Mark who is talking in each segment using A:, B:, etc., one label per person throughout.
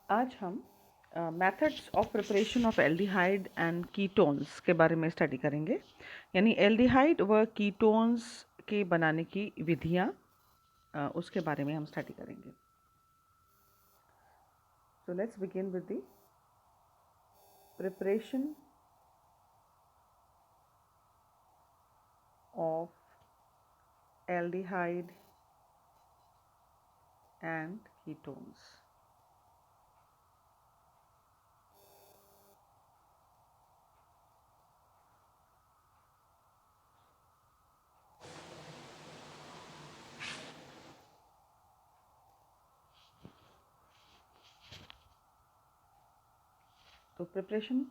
A: आज हम methods of preparation of aldehyde and ketones के बारे में स्टडी करेंगे। यानी एल्डिहाइड व कीटोन्स के बनाने की विधियाँ, उसके बारे में हम स्टडी करेंगे। So let's begin with the preparation of aldehyde and ketones. तो preparation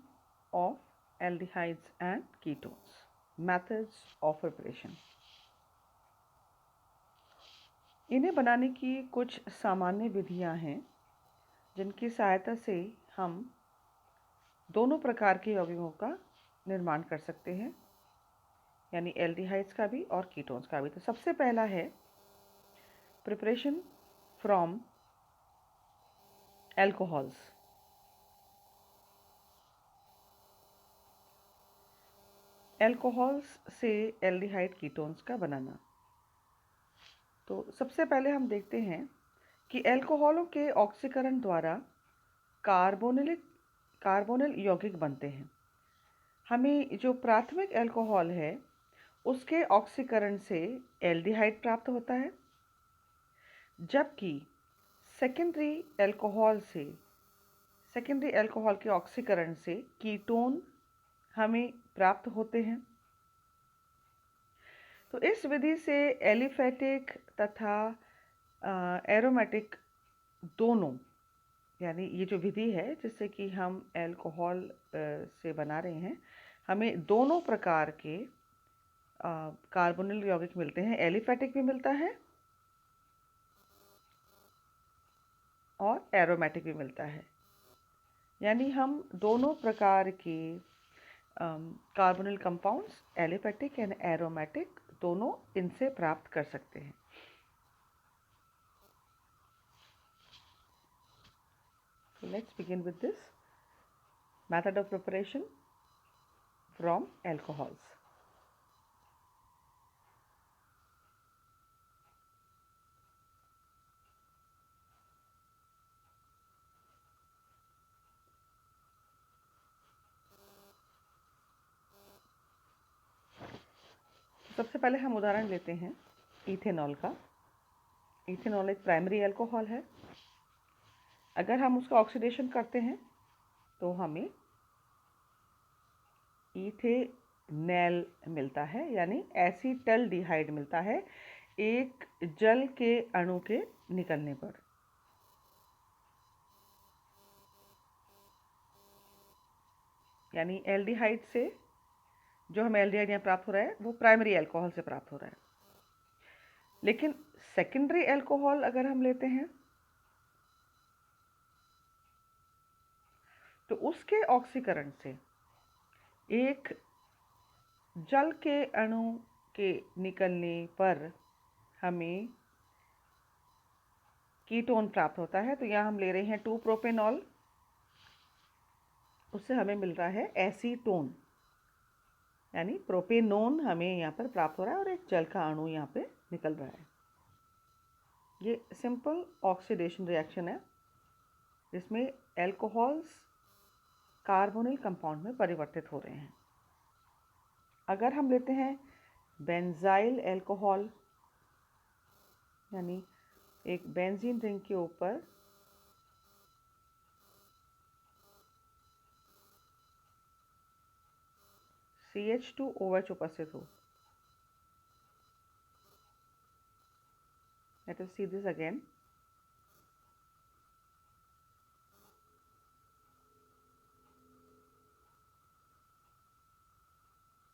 A: of aldehydes and ketones, methods of preparation. इन्हें बनाने की कुछ सामान्य विधियां हैं जिनकी सहायता से हम दोनों प्रकार के यौगिकों का निर्माण कर सकते हैं, यानी एल्डिहाइड्स का भी और कीटोन्स का भी। तो सबसे पहला है प्रिपरेशन फ्रॉम एल्कोहल्स। एल्कोहल्स से एल्डिहाइड कीटोन्स का बनाना। तो सबसे पहले हम देखते हैं कि एल्कोहलों के ऑक्सीकरण द्वारा कार्बोनिल यौगिक बनते हैं। हमें जो प्राथमिक एल्कोहल है उसके ऑक्सीकरण से एल्डिहाइड प्राप्त होता है, जबकि सेकेंडरी एल्कोहल के ऑक्सीकरण से कीटोन हमें प्राप्त होते हैं। तो इस विधि से एलिफेटिक तथा एरोमेटिक दोनों, यानी ये जो विधि है जिससे कि हम एल्कोहल से बना रहे हैं, हमें दोनों प्रकार के कार्बोनिल यौगिक मिलते हैं। एलिफेटिक भी मिलता है और एरोमेटिक भी मिलता है, यानी हम दोनों प्रकार के carbonyl compounds, aliphatic and aromatic, दोनों इनसे प्राप्त कर सकते हैं। So let's begin with this method of preparation from alcohols. सबसे पहले हम उदाहरण लेते हैं इथेनॉल का। इथेनॉल एक प्राइमरी अल्कोहल है। अगर हम उसका ऑक्सीडेशन करते हैं तो हमें इथेनॉल मिलता है, यानी एसीटल्डिहाइड मिलता है एक जल के अणु के निकलने पर। यानी एल्डिहाइड से जो हमें एल्डिहाइड यहाँ प्राप्त हो रहा है वो प्राइमरी अल्कोहल से प्राप्त हो रहा है। लेकिन सेकेंडरी अल्कोहल अगर हम लेते हैं तो उसके ऑक्सीकरण से एक जल के अणु के निकलने पर हमें कीटोन प्राप्त होता है। तो यहाँ हम ले रहे हैं 2 प्रोपेनॉल, उससे हमें मिल रहा है एसीटोन, यानी प्रोपेनोन हमें यहाँ पर प्राप्त हो रहा है और एक जल का अणु यहाँ पे निकल रहा है। ये सिंपल ऑक्सीडेशन रिएक्शन है जिसमें एल्कोहल्स कार्बोनिल कंपाउंड में परिवर्तित हो रहे हैं। अगर हम लेते हैं बेंजाइल अल्कोहल, यानी एक बेंजीन रिंग के ऊपर CH2OH उपस्थित हो। Let us see this again.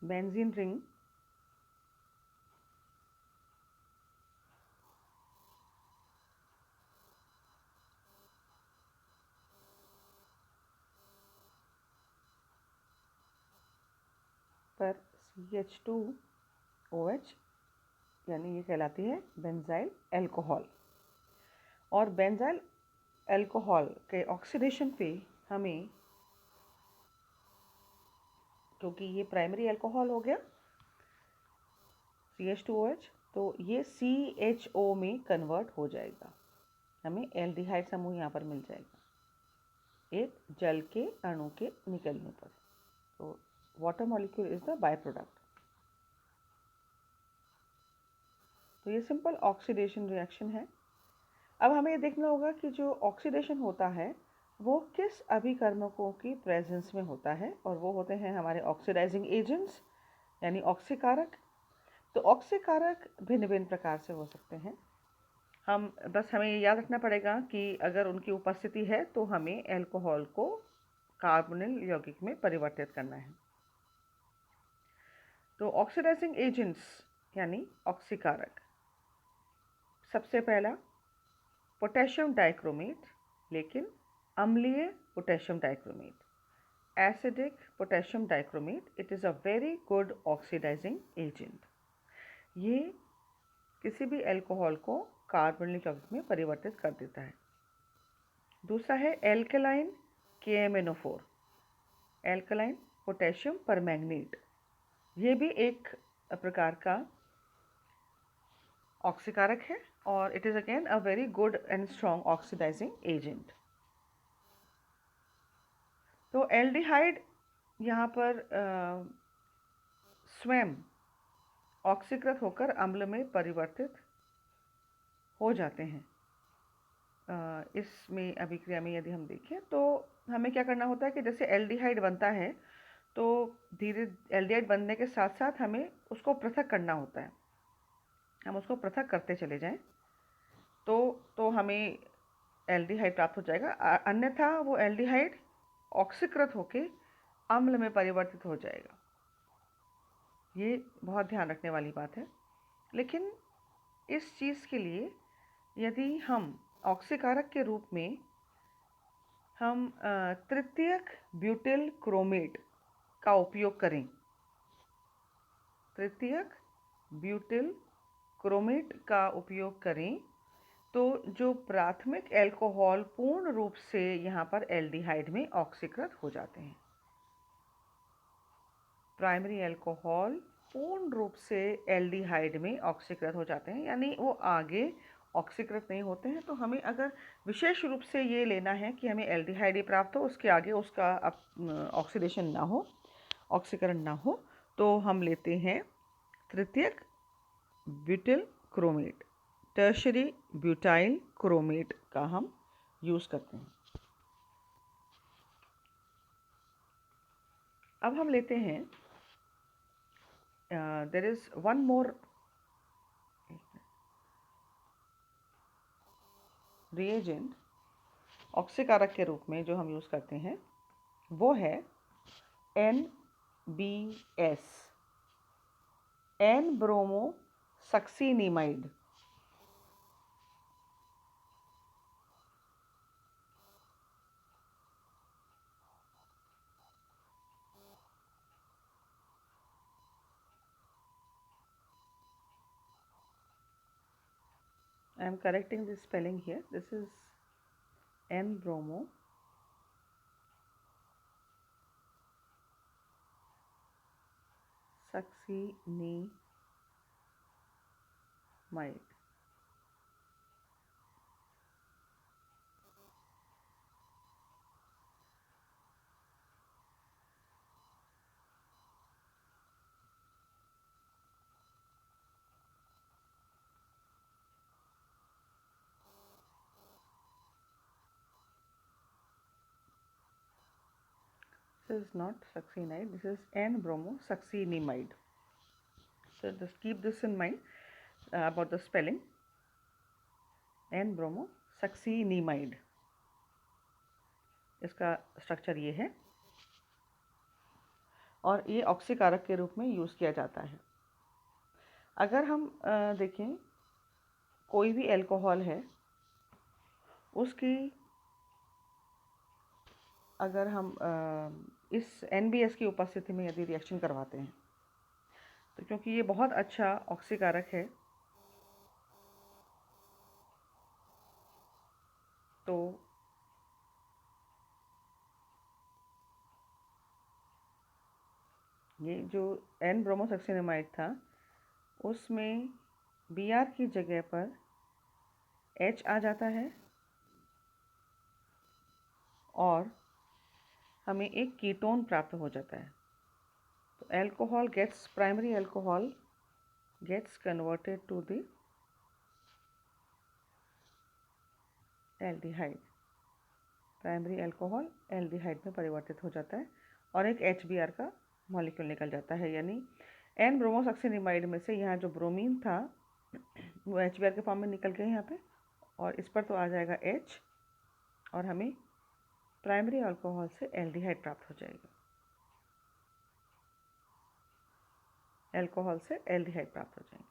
A: Benzene ring पर CH2OH, यानी ये कहलाती है बेंजाइल अल्कोहल। और बेंजाइल अल्कोहल के ऑक्सीडेशन पे हमें, क्योंकि ये प्राइमरी अल्कोहल हो गया CH2OH, तो ये CHO में कन्वर्ट हो जाएगा, हमें एल्डिहाइड समूह यहाँ पर मिल जाएगा एक जल के अणु के निकलने पर। तो water molecule is the by product. तो ये सिंपल ऑक्सीडेशन रिएक्शन है। अब हमें ये देखना होगा कि जो ऑक्सीडेशन होता है वो किस अभिकर्मकों की प्रेजेंस में होता है, और वो होते हैं हमारे ऑक्सीडाइजिंग एजेंट्स यानी ऑक्सीकारक। तो ऑक्सीकारक भिन्न भिन्न प्रकार से हो सकते हैं। हमें ये याद रखना पड़ेगा कि अगर उनकी उपस्थिति है तो हमें अल्कोहल को कार्बोनिल यौगिक में परिवर्तित करना है। तो ऑक्सीडाइजिंग एजेंट्स यानी ऑक्सीकारक, सबसे पहला पोटेशियम डाइक्रोमेट, लेकिन अम्लीय potassium dichromate, acidic potassium dichromate. It is a very good oxidising agent. ये किसी भी अल्कोहल को कार्बोनिल यौगिक में परिवर्तित कर देता है। दूसरा है alkaline KMnO4, alkaline potassium permanganate. ये भी एक प्रकार का ऑक्सीकारक है और it is again a very good and strong oxidising agent. तो एल्डिहाइड यहाँ पर स्वयं ऑक्सीकृत होकर अम्ल में परिवर्तित हो जाते हैं। इसमें अभिक्रिया में यदि हम देखें तो हमें क्या करना होता है कि जैसे एल्डिहाइड बनता है तो धीरे एल्डिहाइड बनने के साथ साथ हमें उसको पृथक करना होता है। हम उसको पृथक करते चले जाएं तो हमें एल्डिहाइड प्राप्त हो जाएगा, अन्यथा वो एल्डिहाइड ऑक्सीकृत होके अम्ल में परिवर्तित हो जाएगा। ये बहुत ध्यान रखने वाली बात है। लेकिन इस चीज़ के लिए यदि हम ऑक्सीकारक के रूप में हम तृतीयक ब्यूटिल क्रोमेट का उपयोग करें, तृतीयक ब्यूटिल क्रोमेट का उपयोग करें, तो जो प्राथमिक अल्कोहल पूर्ण रूप से यहाँ पर एल्डिहाइड में ऑक्सीकृत हो जाते हैं। प्राइमरी अल्कोहल पूर्ण रूप से एल्डिहाइड में ऑक्सीकृत हो जाते हैं, यानी वो आगे ऑक्सीकृत नहीं होते हैं। तो हमें अगर विशेष रूप से ये लेना है कि हमें एल्डिहाइड ही प्राप्त हो, उसके आगे उसका ऑक्सीडेशन ना हो, ऑक्सीकरण ना हो, तो हम लेते हैं तृतीयक butyl chromate, tertiary butyl chromate का हम यूज़ करते हैं। अब हम लेते हैं there is one more reagent ऑक्सीकारक के रूप में जो हम यूज़ करते हैं, वो है NBS, N bromo succinimide. I am correcting the spelling here. This is N-bromo succinimide. This is not succinide, this is N-bromo succinimide. So just keep this in mind about the spelling. N-bromo succinimide, इसका structure ये है और ये ऑक्सीकारक के रूप में use किया जाता है। अगर हम देखें कोई भी अल्कोहल है, उसकी अगर हम इस NBS की उपस्थिति में यदि रिएक्शन करवाते हैं, तो क्योंकि ये बहुत अच्छा ऑक्सीकारक है, तो ये जो एन ब्रोमोसक्सिनेमाइड था उसमें Br की जगह पर H आ जाता है और हमें एक कीटोन प्राप्त हो जाता है। तो alcohol gets primary alcohol gets converted to the aldehyde. Primary alcohol aldehyde में परिवर्तित हो जाता है और एक HBr का मॉलिक्यूल निकल जाता है। यानी एन ब्रोमोसक्सिनेमाइड में से यहाँ जो ब्रोमीन था वो HBr के फॉर्म में निकल गया यहाँ पे, और इस पर तो आ जाएगा H और हमें प्राइमरी अल्कोहल से एल्डिहाइड प्राप्त हो जाएगा। एल्कोहल से एल्डिहाइड प्राप्त हो जाएंगे।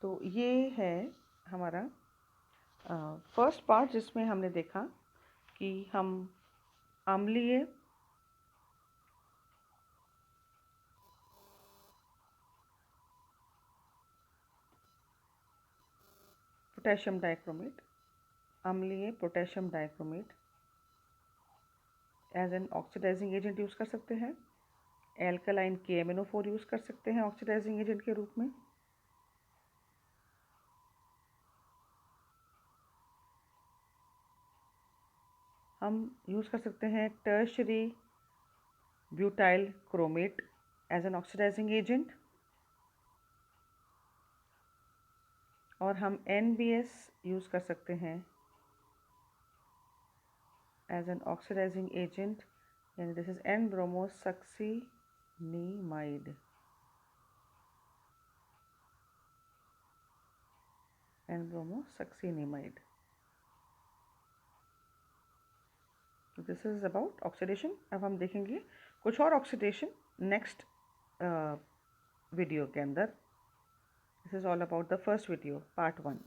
A: तो ये है हमारा फर्स्ट पार्ट जिसमें हमने देखा कि हम अम्लीय potassium dichromate as an oxidising agent use कर सकते हैं। एल्कलाइन KMnO4 यूज़ कर सकते हैं ऑक्सीडाइजिंग एजेंट के रूप में। हम यूज़ कर सकते हैं tertiary butyl chromate as an oxidising agent, और हम NBS यूज़ कर सकते हैं एज एन ऑक्सीडाइजिंग एजेंट, यानी this is N bromosuccinimide. This is about oxidation. अब हम देखेंगे कुछ और ऑक्सीडेशन नेक्स्ट वीडियो के अंदर। This is all about the first video part 1।